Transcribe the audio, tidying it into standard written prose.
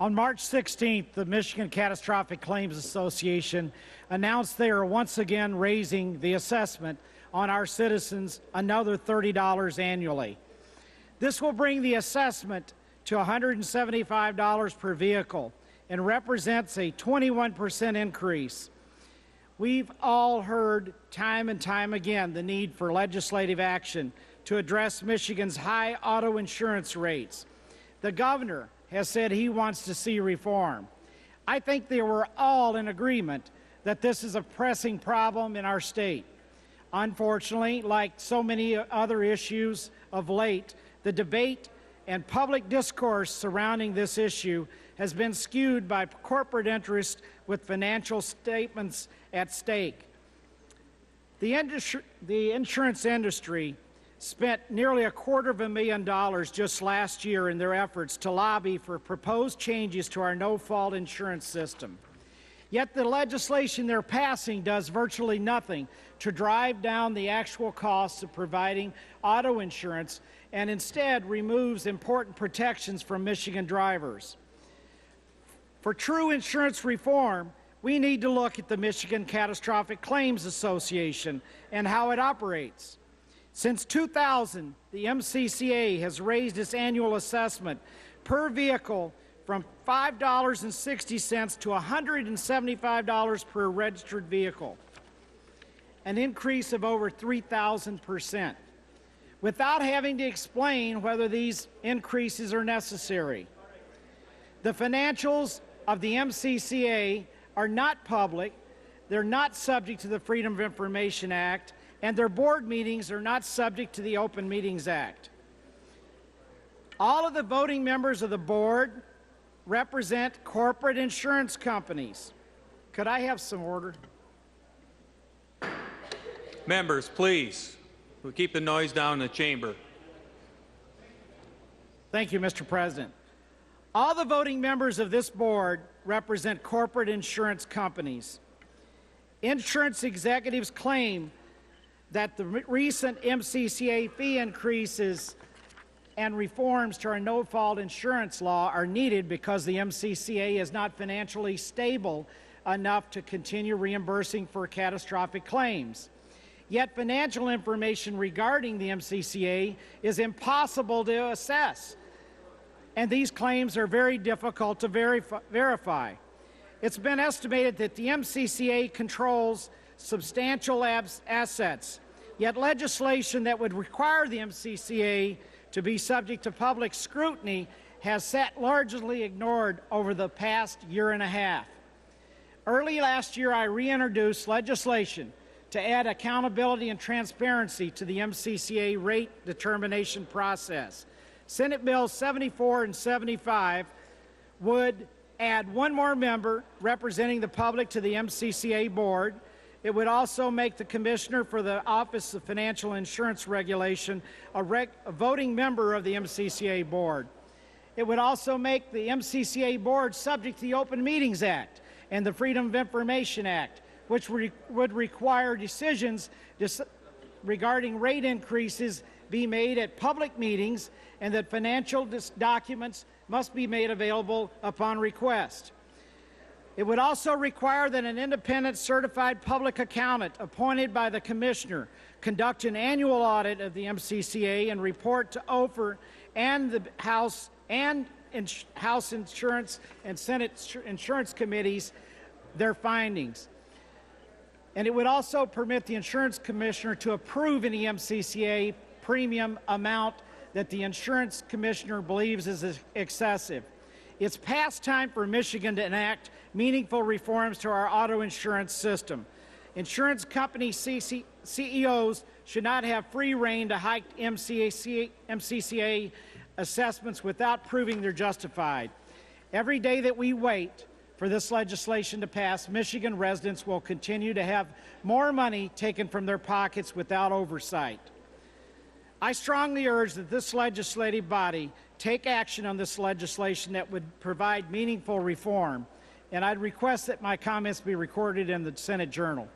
On March 16th, the Michigan Catastrophic Claims Association announced they are once again raising the assessment on our citizens another $30 annually. This will bring the assessment to $175 per vehicle and represents a 21% increase. We've all heard time and time again the need for legislative action to address Michigan's high auto insurance rates. The governor has said he wants to see reform. I think they were all in agreement that this is a pressing problem in our state. Unfortunately, like so many other issues of late, the debate and public discourse surrounding this issue has been skewed by corporate interest with financial statements at stake. The insurance industry spent nearly $250,000 just last year in their efforts to lobby for proposed changes to our no-fault insurance system. Yet the legislation they're passing does virtually nothing to drive down the actual costs of providing auto insurance and instead removes important protections from Michigan drivers. For true insurance reform, we need to look at the Michigan Catastrophic Claims Association and how it operates. Since 2000, the MCCA has raised its annual assessment per vehicle from $5.60 to $175 per registered vehicle, an increase of over 3,000%, without having to explain whether these increases are necessary. The financials of the MCCA are not public, they're not subject to the Freedom of Information Act, and their board meetings are not subject to the Open Meetings Act. All of the voting members of the board represent corporate insurance companies. Could I have some order? Members, please. We'll keep the noise down in the chamber. Thank you, Mr. President. All the voting members of this board represent corporate insurance companies. Insurance executives claim that the recent MCCA fee increases and reforms to our no-fault insurance law are needed because the MCCA is not financially stable enough to continue reimbursing for catastrophic claims. Yet financial information regarding the MCCA is impossible to assess, and these claims are very difficult to verify. It's been estimated that the MCCA controls substantial assets, yet legislation that would require the MCCA to be subject to public scrutiny has sat largely ignored over the past year and a half. Early last year, I reintroduced legislation to add accountability and transparency to the MCCA rate determination process. Senate Bills 74 and 75 would add one more member representing the public to the MCCA board. It would also make the Commissioner for the Office of Financial Insurance Regulation a voting member of the MCCA board. It would also make the MCCA board subject to the Open Meetings Act and the Freedom of Information Act, which would require decisions regarding rate increases be made at public meetings and that financial documents must be made available upon request. It would also require that an independent certified public accountant appointed by the Commissioner conduct an annual audit of the MCCA and report to OFER and the House Insurance and Senate Insurance Committees their findings. And it would also permit the Insurance Commissioner to approve any MCCA premium amount that the Insurance Commissioner believes is excessive. It's past time for Michigan to enact meaningful reforms to our auto insurance system. Insurance company CEOs should not have free rein to hike MCCA assessments without proving they're justified. Every day that we wait for this legislation to pass, Michigan residents will continue to have more money taken from their pockets without oversight. I strongly urge that this legislative body take action on this legislation that would provide meaningful reform, and I'd request that my comments be recorded in the Senate Journal.